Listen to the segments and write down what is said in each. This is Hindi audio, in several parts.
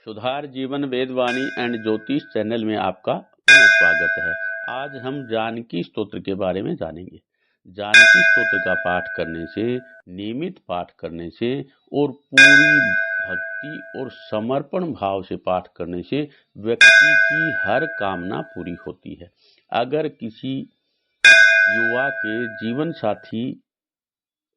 सुधार जीवन वेदवाणी एंड ज्योतिष चैनल में आपका पुनः स्वागत है। आज हम जानकी स्तोत्र के बारे में जानेंगे। जानकी स्तोत्र का पाठ करने से, नियमित पाठ करने से और पूरी भक्ति और समर्पण भाव से पाठ करने से व्यक्ति की हर कामना पूरी होती है। अगर किसी युवा के जीवन साथी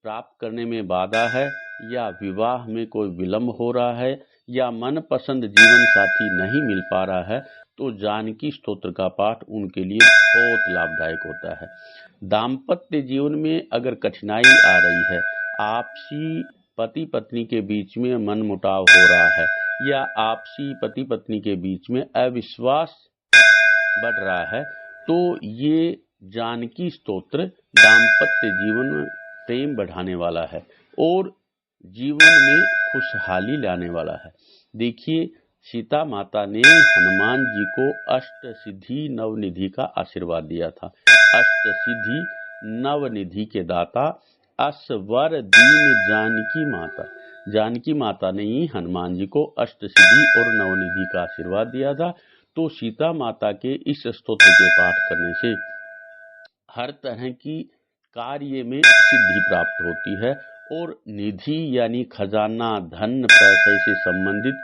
प्राप्त करने में बाधा है या विवाह में कोई विलंब हो रहा है या मनपसंद जीवन साथी नहीं मिल पा रहा है तो जानकी स्तोत्र का पाठ उनके लिए बहुत लाभदायक होता है। दाम्पत्य जीवन में अगर कठिनाई आ रही है, आपसी पति पत्नी के बीच में मनमुटाव हो रहा है या आपसी पति पत्नी के बीच में अविश्वास बढ़ रहा है तो ये जानकी स्तोत्र दाम्पत्य जीवन में प्रेम बढ़ाने वाला है और जीवन में खुशहाली लाने वाला है। देखिए, सीता माता ने हनुमान जी को अष्ट सिद्धि नवनिधि का आशीर्वाद दिया था। अष्ट सिद्धि नवनिधि के दाता असवर दीन जानकी माता ने ही हनुमान जी को अष्ट सिद्धि और नवनिधि का आशीर्वाद दिया था। तो सीता माता के इस स्तोत्र के पाठ करने से हर तरह की कार्य में सिद्धि प्राप्त होती है और निधि यानी खजाना, धन, पैसे से संबंधित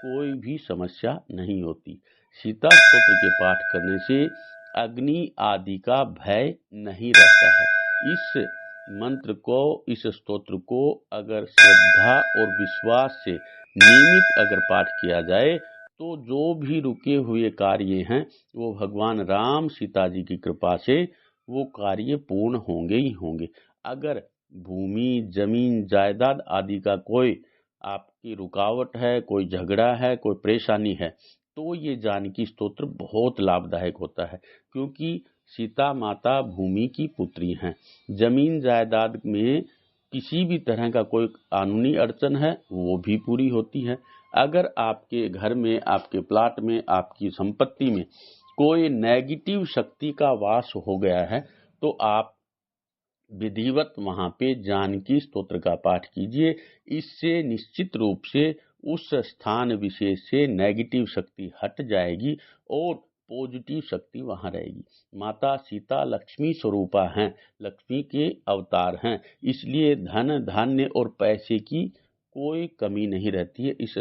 कोई भी समस्या नहीं होती। सीता स्तोत्र के पाठ करने से अग्नि आदि का भय नहीं रहता है। इस मंत्र को, इस स्तोत्र को अगर श्रद्धा और विश्वास से नियमित अगर पाठ किया जाए तो जो भी रुके हुए कार्य हैं वो भगवान राम सीता जी की कृपा से वो कार्य पूर्ण होंगे ही होंगे। अगर भूमि, जमीन, जायदाद आदि का कोई आपकी रुकावट है, कोई झगड़ा है, कोई परेशानी है तो ये जानकी स्तोत्र बहुत लाभदायक होता है, क्योंकि सीता माता भूमि की पुत्री हैं। जमीन जायदाद में किसी भी तरह का कोई कानूनी अड़चन है वो भी पूरी होती है। अगर आपके घर में, आपके प्लाट में, आपकी संपत्ति में कोई नेगेटिव शक्ति का वास हो गया है तो आप विधिवत वहां पे जानकी स्तोत्र का पाठ कीजिए। इससे निश्चित रूप से उस स्थान विशेष से नेगेटिव शक्ति हट जाएगी और पॉजिटिव शक्ति वहां रहेगी। माता सीता लक्ष्मी स्वरूपा हैं, लक्ष्मी के अवतार हैं, इसलिए धन, धान्य और पैसे की कोई कमी नहीं रहती है इस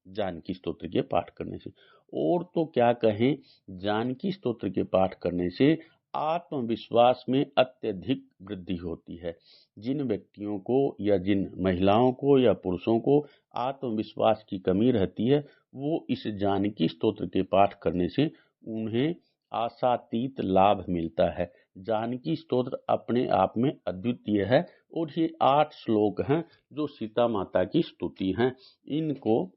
जानकी स्तोत्र के पाठ करने से। और तो क्या कहें, जानकी स्तोत्र के पाठ करने से आत्मविश्वास में अत्यधिक वृद्धि होती है। जिन व्यक्तियों को या जिन महिलाओं को या पुरुषों को आत्मविश्वास की कमी रहती है वो इस जानकी स्तोत्र के पाठ करने से उन्हें आशातीत लाभ मिलता है। जानकी स्तोत्र अपने आप में अद्वितीय है और ये 8 श्लोक हैं जो सीता माता की स्तुति हैं। इनको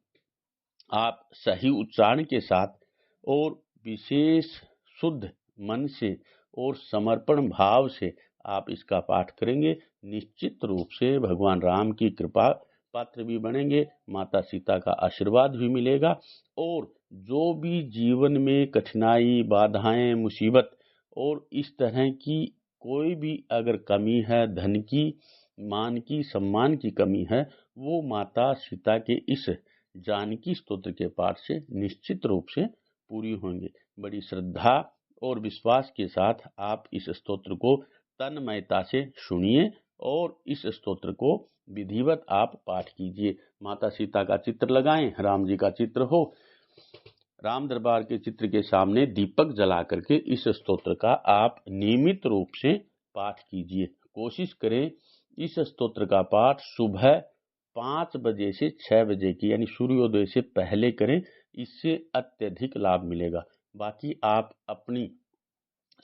आप सही उच्चारण के साथ और विशेष शुद्ध मन से और समर्पण भाव से आप इसका पाठ करेंगे, निश्चित रूप से भगवान राम की कृपा पात्र भी बनेंगे, माता सीता का आशीर्वाद भी मिलेगा और जो भी जीवन में कठिनाई, बाधाएं, मुसीबत और इस तरह की कोई भी अगर कमी है, धन की, मान की, सम्मान की कमी है, वो माता सीता के इस जानकी स्तोत्र के पाठ से निश्चित रूप से पूरी होंगे। बड़ी श्रद्धा और विश्वास के साथ आप इस स्तोत्र को तन्मयता से सुनिए और इस स्तोत्र को विधिवत आप पाठ कीजिए। माता सीता का चित्र लगाएं, राम जी का चित्र हो, राम दरबार के चित्र के सामने दीपक जला करके इस स्तोत्र का आप नियमित रूप से पाठ कीजिए। कोशिश करें इस स्तोत्र का पाठ सुबह 5 बजे से 6 बजे की यानी सूर्योदय से पहले करें, इससे अत्यधिक लाभ मिलेगा। बाकी आप अपनी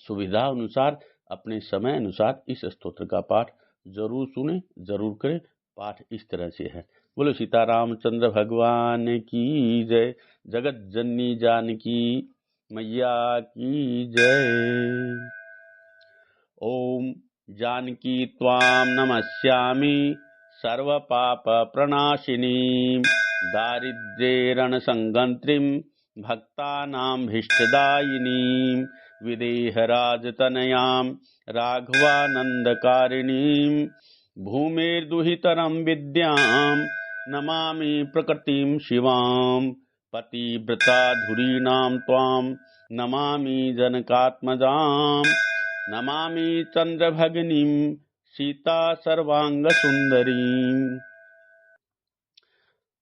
सुविधा अनुसार, अपने समय अनुसार इस स्तोत्र का पाठ जरूर सुने, जरूर करें। पाठ इस तरह से है। बोलो सीता रामचंद्र भगवान की जय, जगत जननी जानकी मैया की जय। ओम जानकी त्वां नमस्यामि सर्व पाप प्रणाशिनीं दारिद्र्येरणसंगन्त्रीं भक्तानां भीष्टदायिनीं विदेहराजतनयां राघवानन्दकारिणीं भूमेर्दुहितरं विद्यां नमामि प्रकृतिं शिवां पतिव्रता धुरीणां त्वां नमामि जनकात्मजां नमामि चन्द्रभगिनीं सीता सर्वाङ्गसुन्दरीम्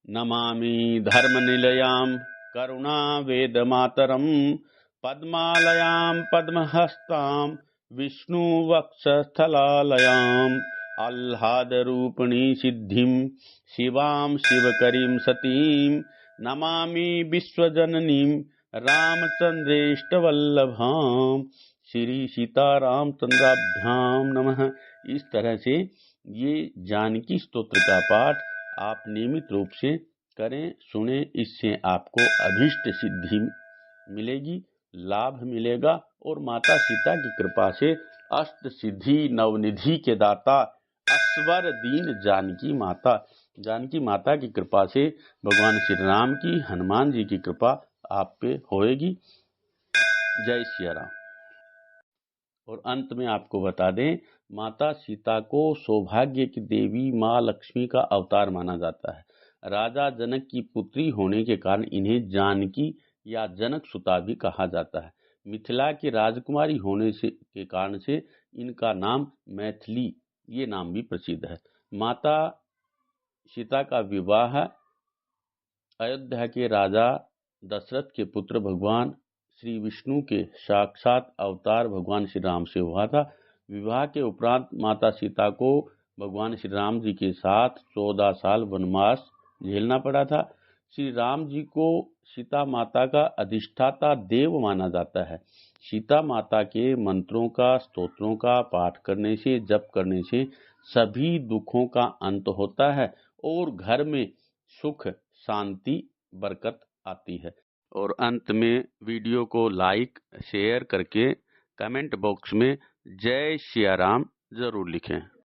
नमामि धर्मनिलयां करुणावेदमातरं पद्मालयां पद्महस्तां विष्णुवक्षस्थलालयाम् आह्लादरूपिणी सिद्धिं शिवां शिवकरीं सतीं नमामि विश्वजननीं रामचन्द्रेष्टवल्लभां श्री सीतारामचंद्राभ्यां नमः। इस तरह से ये जानकी स्तोत्र का पाठ आप नियमित रूप से करें, सुने। इससे आपको अभीष्ट सिद्धि मिलेगी, लाभ मिलेगा और माता सीता की कृपा से अष्ट सिद्धि नवनिधि के दाता अस्वर दीन जानकी माता की कृपा से भगवान श्री राम की, हनुमान जी की कृपा आप पे होएगी। जय सिया राम। और अंत में आपको बता दें, माता सीता को सौभाग्य की देवी माँ लक्ष्मी का अवतार माना जाता है। राजा जनक की पुत्री होने के कारण इन्हें जानकी या जनक सुता भी कहा जाता है। मिथिला की राजकुमारी होने के कारण से इनका नाम मैथिली ये नाम भी प्रसिद्ध है। माता सीता का विवाह अयोध्या के राजा दशरथ के पुत्र भगवान श्री विष्णु के साक्षात अवतार भगवान श्री राम से हुआ था। विवाह के उपरांत माता सीता को भगवान श्री राम जी के साथ 14 साल वनवास झेलना पड़ा था। श्री राम जी को सीता माता का अधिष्ठाता देव माना जाता है। सीता माता के मंत्रों का, स्तोत्रों का पाठ करने से, जप करने से सभी दुखों का अंत होता है और घर में सुख, शांति, बरकत आती है। और अंत में वीडियो को लाइक, शेयर करके कमेंट बॉक्स में जय सिया राम जरूर लिखें।